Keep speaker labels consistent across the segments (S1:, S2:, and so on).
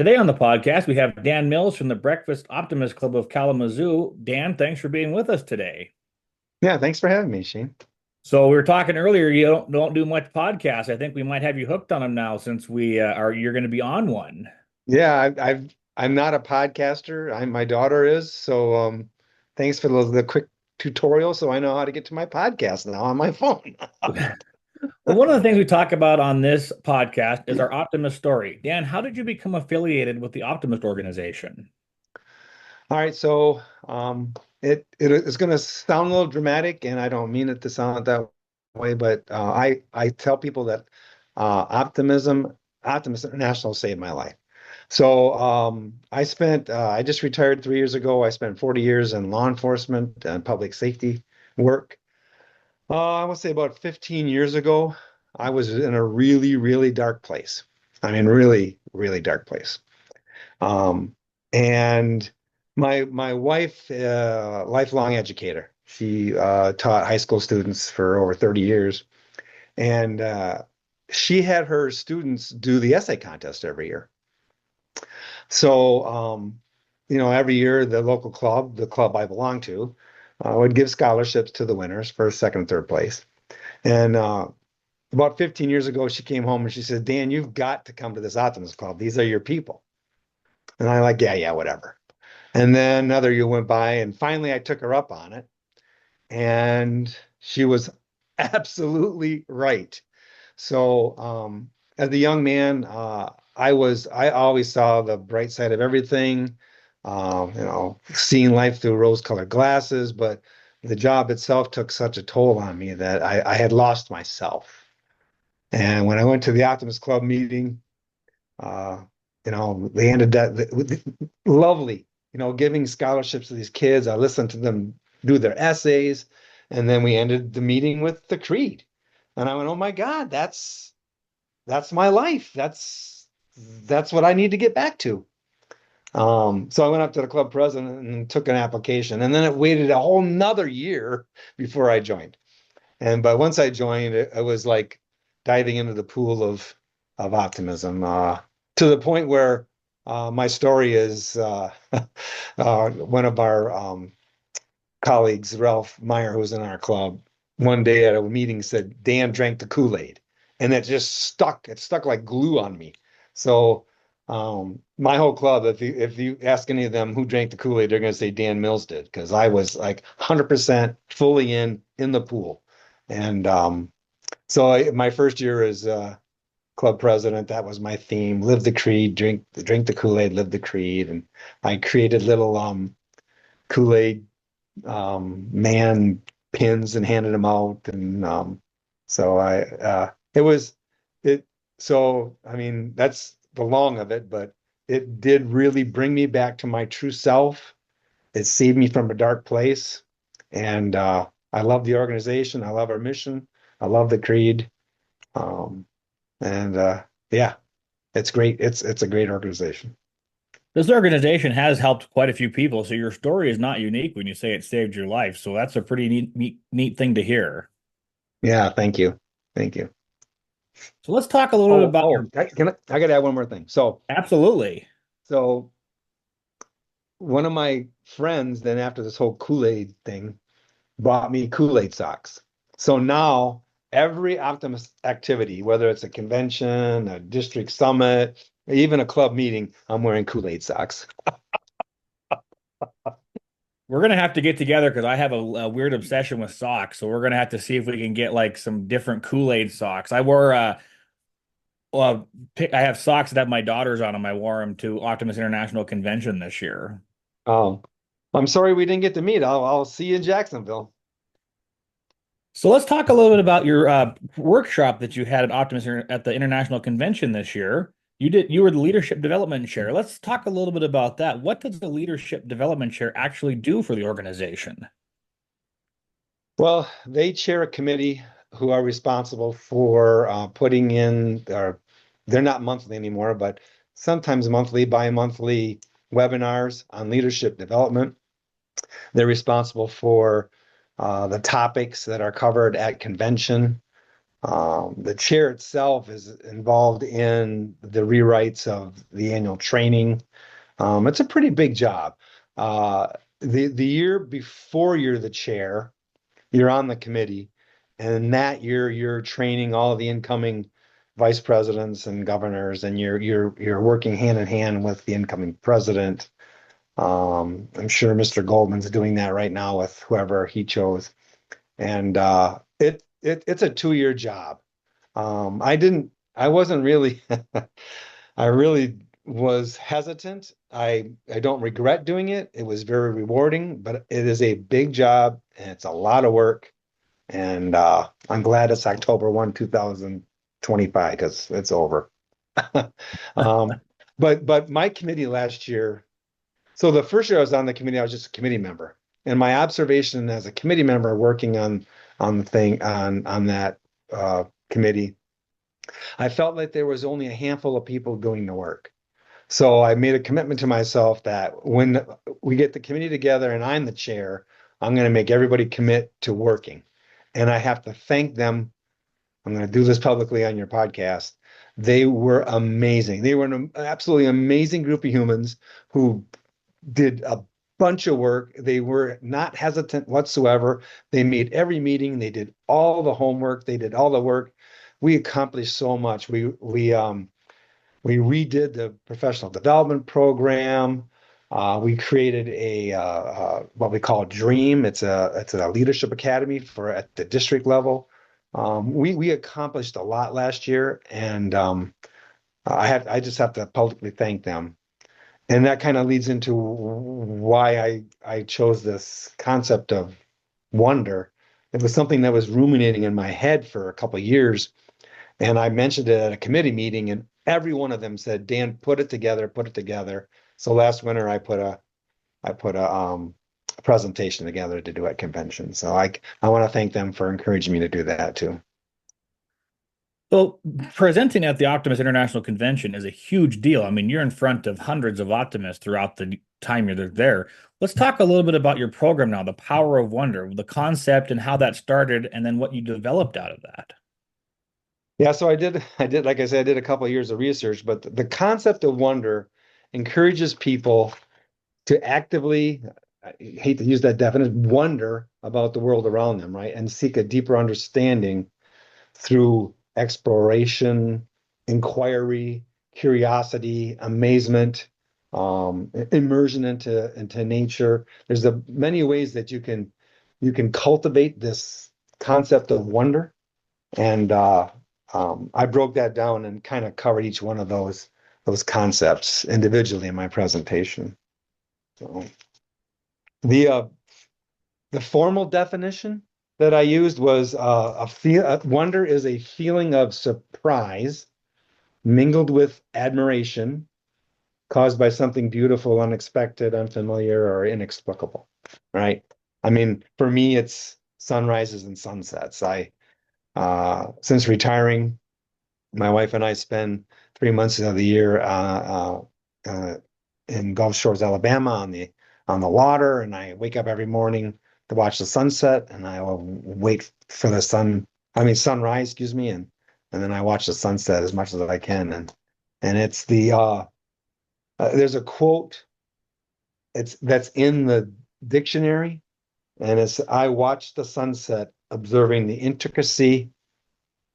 S1: Today on the podcast, we have Dan Mills from the Breakfast Optimist Club of Kalamazoo. Dan, thanks for being with us today.
S2: Yeah, thanks for having me, Shane.
S1: So we were talking earlier, you don't do much podcasts. I think we might have you hooked on them now since we are you're going to be on one.
S2: Yeah, I'm not a podcaster. My daughter is, so thanks for the quick tutorial so I know how to get to my podcast now on my phone.
S1: Well, one of the things we talk about on this podcast is our Optimist story. Dan, how did you become affiliated with the Optimist organization?
S2: All right, so it's going to sound a little dramatic, and I don't mean it to sound that way, but I tell people that Optimist International saved my life. So I just retired 3 years ago. I spent 40 years in law enforcement and public safety work. I would say about 15 years ago, I was in a really, really dark place. I mean, really, really dark place. And my wife, lifelong educator, she taught high school students for over 30 years, and she had her students do the essay contest every year. So, every year the local club, the club I belong to, would give scholarships to the winners, first, second, third place. And about 15 years ago, she came home and she said, Dan, you've got to come to this Optimist Club. These are your people. And I'm like, yeah, yeah, whatever. And then another year went by, and finally I took her up on it. And she was absolutely right. So, as a young man, I always saw the bright side of everything, seeing life through rose-colored glasses, but the job itself took such a toll on me that I had lost myself. And when I went to the Optimist Club meeting, uh, they ended that lovely, giving scholarships to these kids. I listened to them do their essays, and then we ended the meeting with the creed. And I went, oh my God, that's my life. That's what I need to get back to. So I went up to the club president and took an application, and then it waited a whole nother year before I joined. But once I joined, it was like diving into the pool of optimism, to the point where my story is one of our colleagues, Ralph Meyer, who's in our club, one day at a meeting said, Dan drank the Kool-Aid. And it just stuck. It stuck like glue on me. So my whole club, if you ask any of them who drank the Kool-Aid, they're going to say Dan Mills did, because I was like 100% fully in the pool. And my first year as club president, that was my theme: live the creed, drink the Kool-Aid, live the creed. And I created little Kool-Aid man pins and handed them out. And so I it was it so I mean, that's the long of it, but it did really bring me back to my true self. It saved me from a dark place. And I love the organization. I love our mission. I love the creed. Um, and yeah, it's great. It's a great organization.
S1: This organization has helped quite a few people, so your story is not unique when you say it saved your life. So that's a pretty neat thing to hear.
S2: Yeah, thank you. Thank you.
S1: So let's talk a little bit
S2: Oh,
S1: about
S2: oh,
S1: your
S2: I gotta add one more thing.
S1: absolutely.
S2: So one of my friends, then after this whole Kool-Aid thing, bought me Kool-Aid socks. So now every Optimist activity, whether it's a convention, a district summit, even a club meeting, I'm wearing Kool-Aid socks.
S1: We're gonna have to get together because I have a weird obsession with socks. So we're gonna have to see if we can get like some different Kool-Aid socks. I wore I have socks that have my daughters on them. I wore them to Optimist International Convention this year.
S2: Um, I'm sorry we didn't get to meet. I'll see you in Jacksonville.
S1: So let's talk a little bit about your workshop that you had at at the International Convention this year. You were the leadership development chair. Let's talk a little bit about that. What does the leadership development chair actually do for the organization?
S2: Well, they chair a committee who are responsible for putting in, or they're not monthly anymore, but sometimes monthly, bi-monthly webinars on leadership development. They're responsible for the topics that are covered at convention. The chair itself is involved in the rewrites of the annual training. It's a pretty big job. Uh, the year before you're the chair, you're on the committee, and that year you're training all of the incoming vice presidents and governors, and you're working hand in hand with the incoming president. I'm sure Mr. Goldman's doing that right now with whoever he chose, and it's a 2 year job. I wasn't really, I really was hesitant. I don't regret doing it. It was very rewarding, but it is a big job and it's a lot of work. And I'm glad it's October 1, 2025, because it's over. Um, but my committee last year, so the first year I was on the committee, I was just a committee member. And my observation as a committee member working on the thing on that committee, I felt like there was only a handful of people doing the work. So I made a commitment to myself that when we get the committee together and I'm the chair, I'm going to make everybody commit to working. And I have to thank them. I'm going to do this publicly on your podcast. They were amazing. They were an absolutely amazing group of humans who did a bunch of work. They were not hesitant whatsoever. They made every meeting. They did all the homework. They did all the work. We accomplished so much. We redid the professional development program. We created a what we call Dream. It's a leadership academy for at the district level. We accomplished a lot last year, and I just have to publicly thank them. And that kind of leads into why I chose this concept of wonder. It was something that was ruminating in my head for a couple of years, and I mentioned it at a committee meeting, and every one of them said, "Dan, put it together, put it together." So last winter, I put a presentation together to do at convention. So I want to thank them for encouraging me to do that too.
S1: So presenting at the Optimist International Convention is a huge deal. I mean, you're in front of hundreds of optimists throughout the time you're there. Let's talk a little bit about your program now, the power of wonder, the concept and how that started, and then what you developed out of that.
S2: Yeah, so I did, like I said, I did a couple of years of research, but the concept of wonder encourages people to actively, I hate to use that definition, wonder about the world around them, right? And seek a deeper understanding through exploration, inquiry, curiosity, amazement, immersion into nature. There's many ways that you can cultivate this concept of wonder, and I broke that down and kind of covered each one of those concepts individually in my presentation. So the uh, the formal definition that I used was wonder is a feeling of surprise mingled with admiration caused by something beautiful, unexpected, unfamiliar, or inexplicable. Right? I mean, for me, it's sunrises and sunsets. I since retiring, my wife and I spend 3 months of the year uh, in Gulf Shores, Alabama, on the water, and I wake up every morning to watch the sunset, and I will wait for the sunrise, excuse me, and then I watch the sunset as much as I can, and it's there's a quote that's in the dictionary, and it's I watch the sunset, observing the intricacy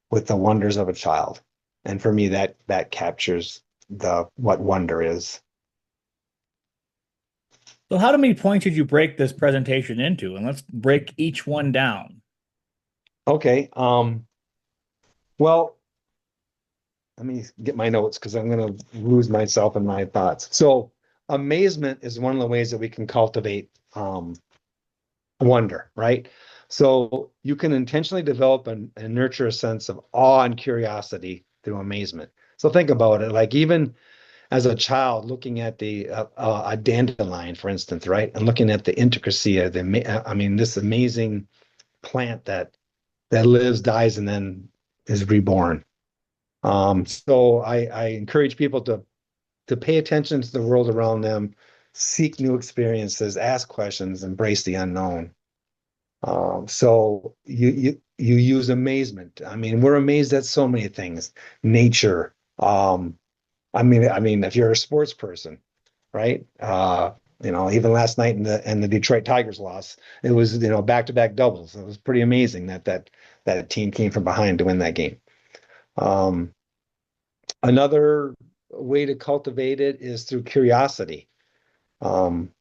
S2: with the wonders of a child. And for me, that captures the what wonder is.
S1: So how many points did you break this presentation into? And let's break each one down.
S2: Okay. Well, let me get my notes because I'm going to lose myself in my thoughts. So, amazement is one of the ways that we can cultivate wonder, right? So, you can intentionally develop and nurture a sense of awe and curiosity through amazement. So, think about it. Like, even as a child looking at a dandelion, for instance, right, and looking at the intricacy of this amazing plant that lives, dies, and then is reborn. So I encourage people to pay attention to the world around them, seek new experiences, ask questions, embrace the unknown. So you use amazement. I mean, we're amazed at so many things. Nature. If you're a sports person, right? Even last night in the Detroit Tigers loss, it was, back-to-back doubles. It was pretty amazing that team came from behind to win that game. Um, Another way to cultivate it is through curiosity. Um,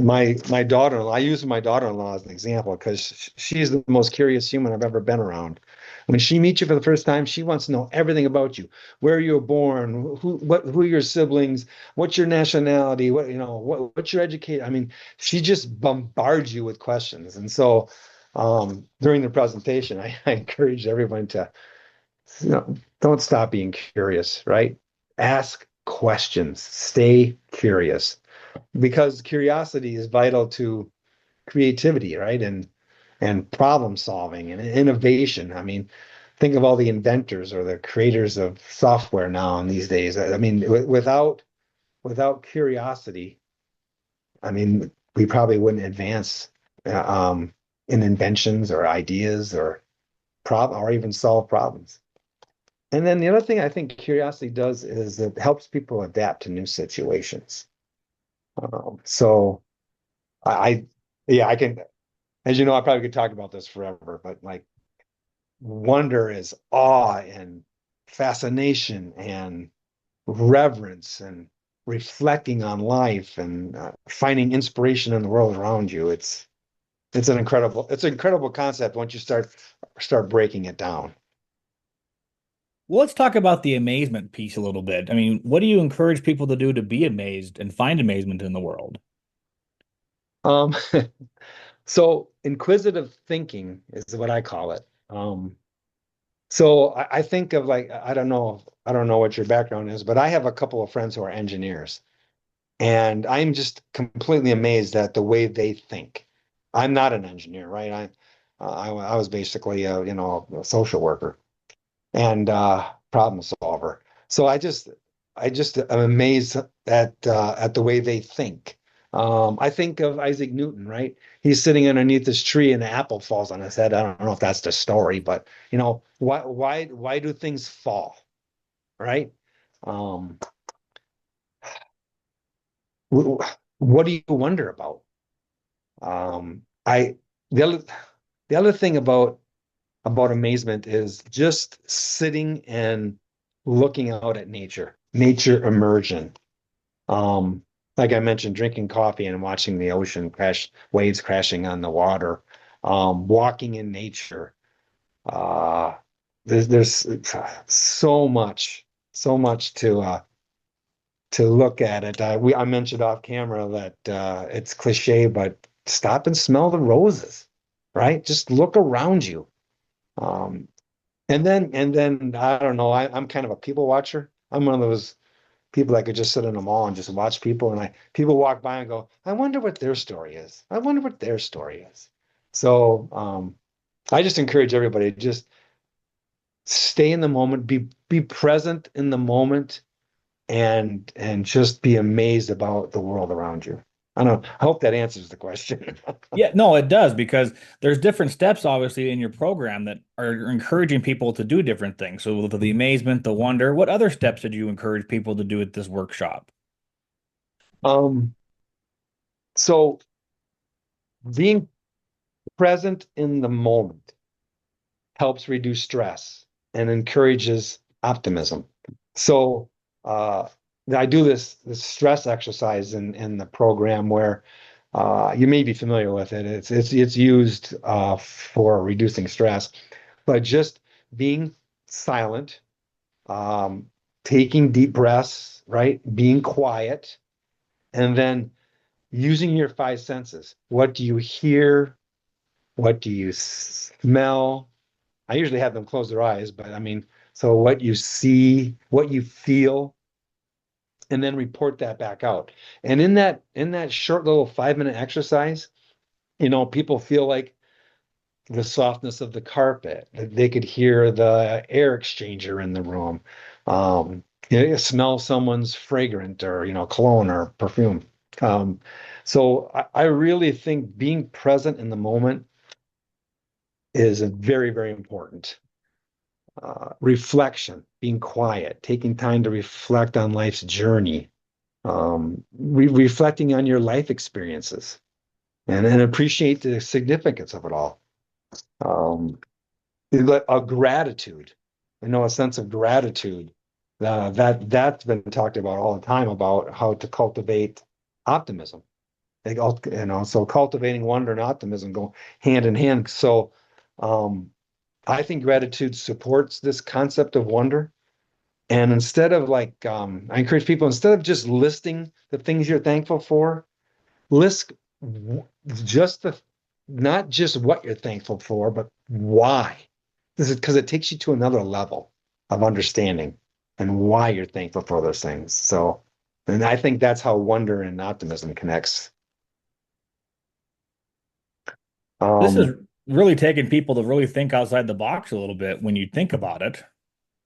S2: my daughter-in-law, I use my daughter-in-law as an example because she's the most curious human I've ever been around. When she meets you for the first time, she wants to know everything about you, where you were born, who are your siblings, what's your nationality, what's your education. I mean, she just bombards you with questions. And so, during the presentation, I encourage everyone to, don't stop being curious, right? Ask questions, stay curious because curiosity is vital to creativity, right? And problem solving and innovation. I mean, think of all the inventors or the creators of software now in these days. I mean, without curiosity, I mean, we probably wouldn't advance in inventions or ideas or even solve problems. And then the other thing I think curiosity does is it helps people adapt to new situations. So I, yeah, I can, as you know, I probably could talk about this forever, but like wonder is awe and fascination and reverence and reflecting on life and finding inspiration in the world around you. It's an incredible concept once you start breaking it down.
S1: Well, let's talk about the amazement piece a little bit. I mean, what do you encourage people to do to be amazed and find amazement in the world?
S2: Um, so inquisitive thinking is what I call it. So I think of like I don't know what your background is, but I have a couple of friends who are engineers, and I'm just completely amazed at the way they think. I'm not an engineer, right? I was basically a social worker and problem solver. So I just am amazed at the way they think. I think of Isaac Newton, right? He's sitting underneath this tree and an apple falls on his head. I don't know if that's the story, but why do things fall, right? Um, what do you wonder about? I the other thing about amazement is just sitting and looking out at nature immersion. Um, like I mentioned, drinking coffee and watching the ocean crash, waves crashing on the water, walking in nature. Uh, there's so much to look at it. I mentioned off camera that it's cliche, but stop and smell the roses, right? Just look around you. Um, and then I don't know. I'm kind of a people watcher. I'm one of those people that could just sit in a mall and just watch people. And people walk by and go, I wonder what their story is. I wonder what their story is. So I just encourage everybody to just stay in the moment, be present in the moment, and just be amazed about the world around you. I don't know. I hope that answers the question.
S1: Yeah, no, it does because there's different steps obviously in your program that are encouraging people to do different things. So the amazement, the wonder, what other steps did you encourage people to do at this workshop?
S2: Um, so being present in the moment helps reduce stress and encourages optimism. So uh, I do this stress exercise in the program where you may be familiar with it. It's used for reducing stress, but just being silent, um, taking deep breaths, right? Being quiet, and then using your five senses. What do you hear? What do you smell? I usually have them close their eyes, but I mean, so what you see, what you feel, and then report that back out. And in that short little 5-minute exercise, people feel like the softness of the carpet. They could hear the air exchanger in the room. Smell someone's fragrant or cologne or perfume. Um, so I really think being present in the moment is very, very important. Reflection, being quiet, taking time to reflect on life's journey, reflecting on your life experiences, and appreciate the significance of it all. Um, a gratitude, a sense of gratitude. That's been talked about all the time about how to cultivate optimism. So cultivating wonder and optimism go hand in hand. So, I think gratitude supports this concept of wonder. And instead of I encourage people, instead of just listing the things you're thankful for, list just not just what you're thankful for, but why. This is because it takes you to another level of understanding and why you're thankful for those things. So, and I think that's how wonder and optimism connects.
S1: This is
S2: Um,
S1: really taking people to really think outside the box a little bit when you think about it.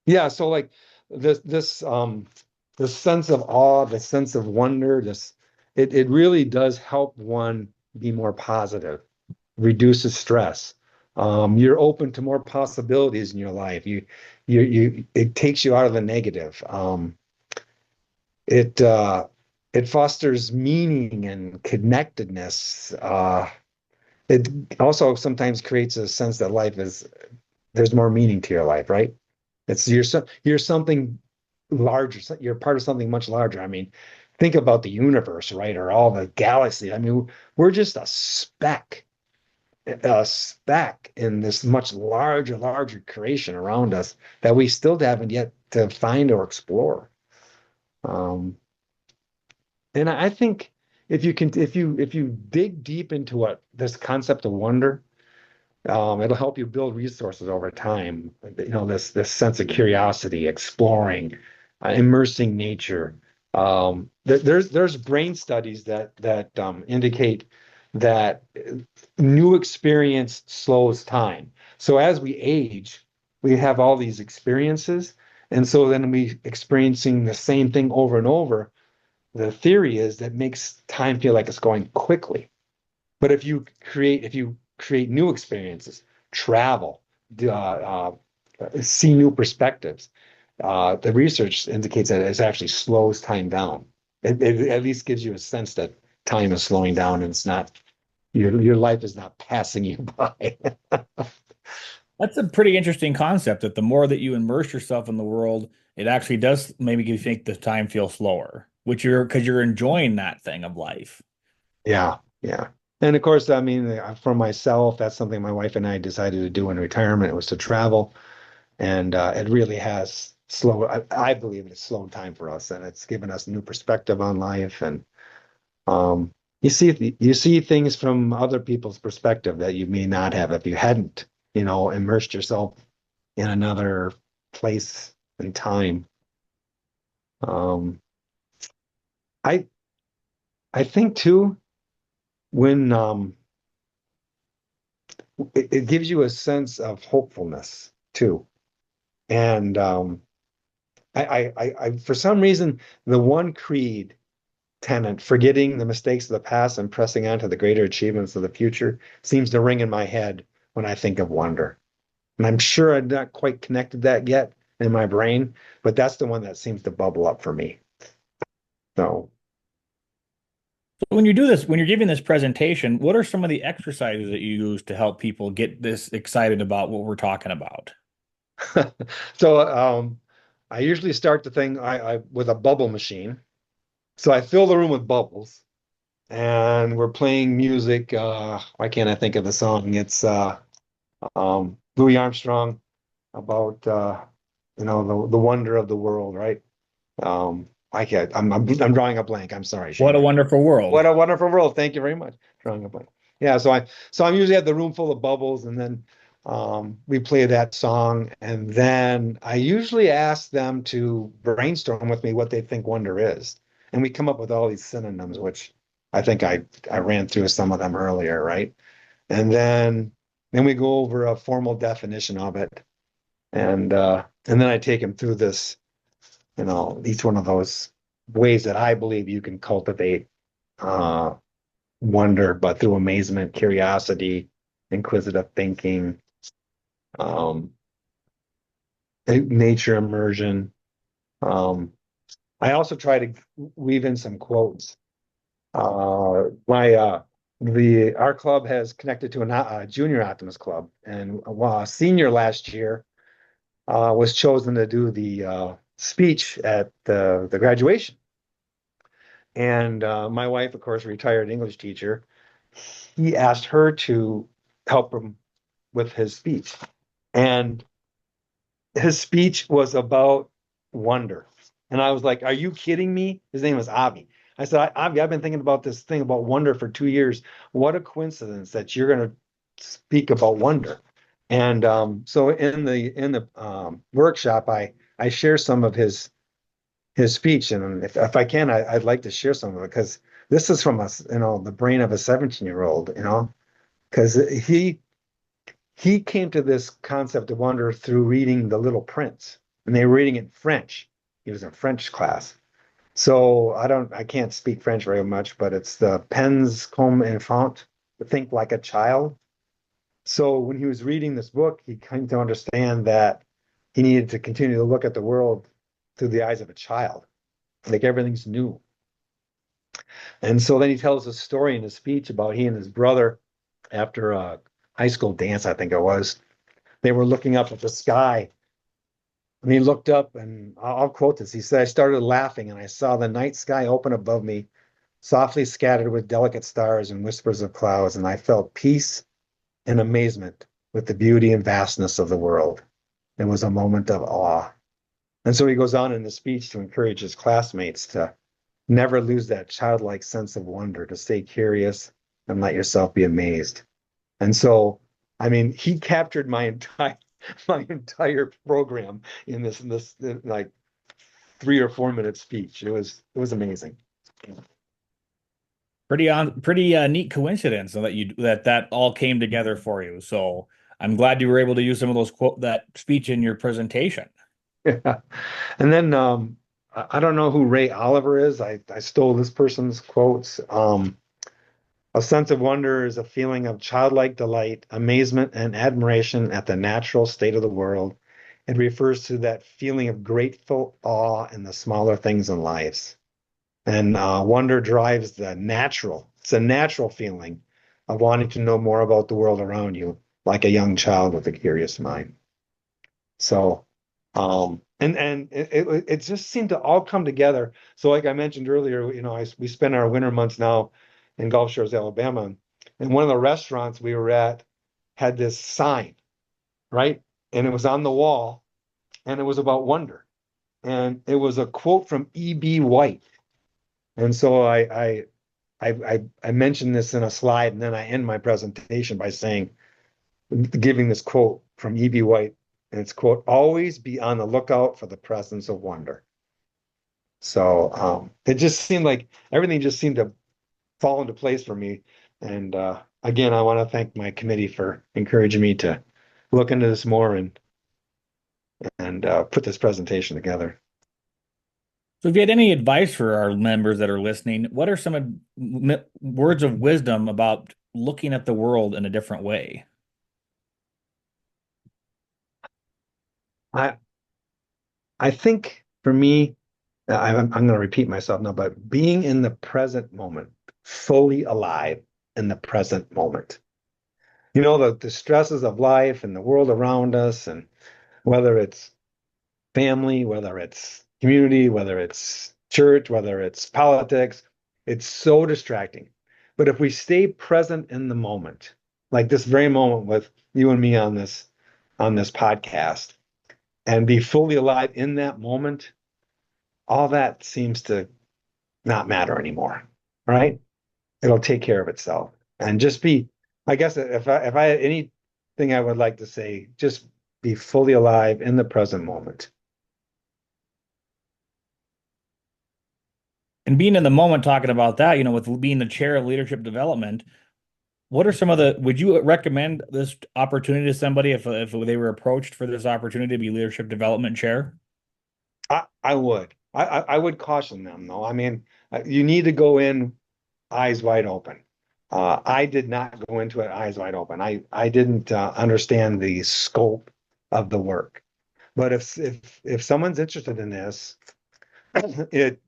S2: yeah, so like this sense of awe, this sense of wonder, it really does help one be more positive, reduces stress. You're open to more possibilities in your life. It takes you out of the negative. It it fosters meaning and connectedness. It also sometimes creates a sense that there's more meaning to your life, right? You're something larger. You're part of something much larger. I mean, think about the universe, right? Or all the galaxy. I mean, we're just a speck in this much larger creation around us that we still haven't yet to find or explore. Um, and I think if you dig deep into what this concept of wonder, it'll help you build resources over time. This sense of curiosity, exploring, immersing nature. There's brain studies that indicate that new experience slows time. So as we age, we have all these experiences, and so then we experiencing the same thing over and over. The theory is that makes time feel like it's going quickly. But if you create new experiences, travel, see new perspectives, the research indicates that it actually slows time down. It at least gives you a sense that time is slowing down and it's not your life is not passing you by.
S1: That's a pretty interesting concept that the more that you immerse yourself in the world, it actually does maybe you think the time feels slower, which you're because you're enjoying that thing of life.
S2: Yeah, yeah. And of course, I mean, for myself, that's something my wife and I decided to do in retirement. It was to travel. And it really has I believe it's slowed time for us, and it's given us new perspective on life. And um, you see things from other people's perspective that you may not have if you hadn't, immersed yourself in another place and time. Um, I I think too when it gives you a sense of hopefulness too, and for some reason the one creed tenet, forgetting the mistakes of the past and pressing on to the greater achievements of the future, seems to ring in my head when I think of wonder. And I'm sure I've not quite connected that yet in my brain, but that's the one that seems to bubble up for me. So,
S1: So when you do this, when you're giving this presentation, what are some of the exercises that you use to help people get this excited about what we're talking about?
S2: so I usually start the thing with a bubble machine. So I fill the room with bubbles, and we're playing music. Why can't I think of the song? It's Louis Armstrong about the wonder of the world, right? I can't. I'm drawing a blank. I'm sorry,
S1: What a
S2: Shane.
S1: wonderful world.
S2: What a wonderful world. Thank you very much. Drawing a blank. Yeah. So I'm usually at the room full of bubbles, and then we play that song, and then I usually ask them to brainstorm with me what they think wonder is, and we come up with all these synonyms, which I think I ran through some of them earlier, right? And then we go over a formal definition of it, and then I take them through this, each one of those ways that I believe you can cultivate uh, wonder, but through amazement, curiosity, inquisitive thinking. um, nature immersion. Um, I also try to weave in some quotes. My the our club has connected to a junior Optimist club, and a senior last year was chosen to do the speech at the graduation. And my wife, of course, retired English teacher, he asked her to help him with his speech. And his speech was about wonder. And I was like, are you kidding me? His name was Avi. I said, Avi, I've been thinking about this thing about wonder for 2 years. What a coincidence that you're going to speak about wonder. And so in the workshop, I share some of his speech, and if I can, I'd like to share some of it because this is from us, the brain of a 17-year-old, because he came to this concept of wonder through reading The Little Prince, and they were reading it in French. He was in French class. So I can't speak French very much, but it's the Pens comme enfant, think like a child. So when he was reading this book, he came to understand that he needed to continue to look at the world through the eyes of a child, like everything's new. And so then he tells a story in his speech about he and his brother, after a high school dance, I think it was, they were looking up at the sky. And he looked up, and I'll quote this. He said, I started laughing, and I saw the night sky open above me, softly scattered with delicate stars and whispers of clouds, and I felt peace and amazement with the beauty and vastness of the world. It was a moment of awe. And so he goes on in the speech to encourage his classmates to never lose that childlike sense of wonder, to stay curious and let yourself be amazed. And so, I mean, he captured my entire program in this like 3 or 4 minute speech. It was amazing.
S1: Pretty neat coincidence that that all came together for you. So I'm glad you were able to use some of those quote that speech in your presentation.
S2: Yeah. And then I don't know who Ray Oliver is. I stole this person's quotes. A sense of wonder is a feeling of childlike delight, amazement, and admiration at the natural state of the world. It refers to that feeling of grateful awe in the smaller things in life. And wonder drives it's a natural feeling of wanting to know more about the world around you, like a young child with a curious mind. So, and it just seemed to all come together. So, like I mentioned earlier, we spend our winter months now in Gulf Shores, Alabama, and one of the restaurants we were at had this sign, right? And it was on the wall, and it was about wonder, and it was a quote from E.B. White. And so I mentioned this in a slide, and then I end my presentation by giving this quote from E.B. White, and it's quote, always be on the lookout for the presence of wonder. So it just seemed like everything just seemed to fall into place for me. And again, I want to thank my committee for encouraging me to look into this more and put this presentation together.
S1: So if you had any advice for our members that are listening, what are some words of wisdom about looking at the world in a different way?
S2: I I think for me, I'm going to repeat myself now, but being in the present moment, fully alive in the present moment. The stresses of life and the world around us, and whether it's family, whether it's community, whether it's church, whether it's politics, it's so distracting. But if we stay present in the moment, like this very moment with you and me on this podcast, and be fully alive in that moment, all that seems to not matter anymore, right? It'll take care of itself. And just be, I guess if I had anything I would like to say, just be fully alive in the present moment.
S1: And being in the moment talking about that, with being the chair of leadership development, what are some of would you recommend this opportunity to somebody if they were approached for this opportunity to be leadership development chair?
S2: I would. I would caution them though. I mean, you need to go in eyes wide open. I did not go into it eyes wide open. I didn't understand the scope of the work. But if someone's interested in this, it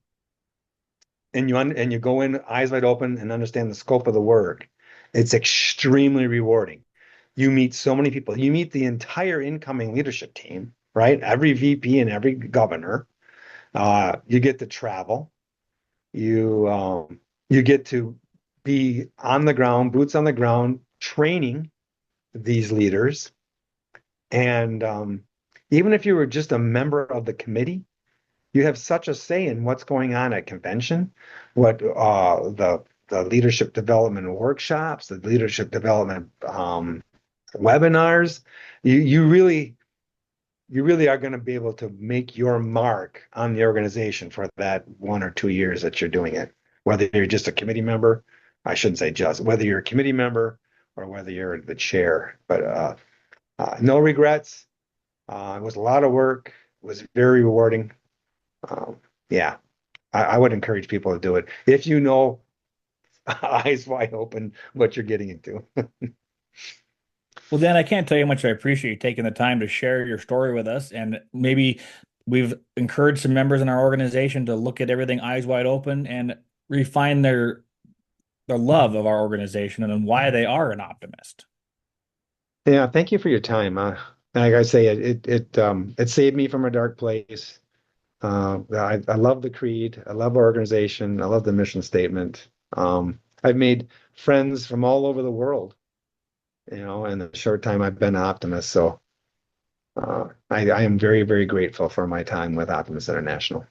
S2: and you go in eyes wide open and understand the scope of the work, it's extremely rewarding. You meet so many people. You meet the entire incoming leadership team, right? Every VP and every governor. You get to travel. You get to be on the ground, boots on the ground, training these leaders. And even if you were just a member of the committee, you have such a say in what's going on at convention, what the leadership development workshops, the leadership development webinars. You really are going to be able to make your mark on the organization for that 1 or 2 years that you're doing it. Whether you're just a committee member, I shouldn't say just, whether you're a committee member or whether you're the chair. But no regrets. It was a lot of work. It was very rewarding. Um, yeah, I would encourage people to do it if you know eyes wide open what you're getting into.
S1: Well, Dan, I can't tell you how much I appreciate you taking the time to share your story with us. And maybe we've encouraged some members in our organization to look at everything eyes wide open and refine their love of our organization and why they are an optimist.
S2: Yeah, thank you for your time. Like I say, it saved me from a dark place. I love the creed. I love our organization. I love the mission statement. I've made friends from all over the world, in the short time I've been an Optimist. So I am very, very grateful for my time with Optimist International.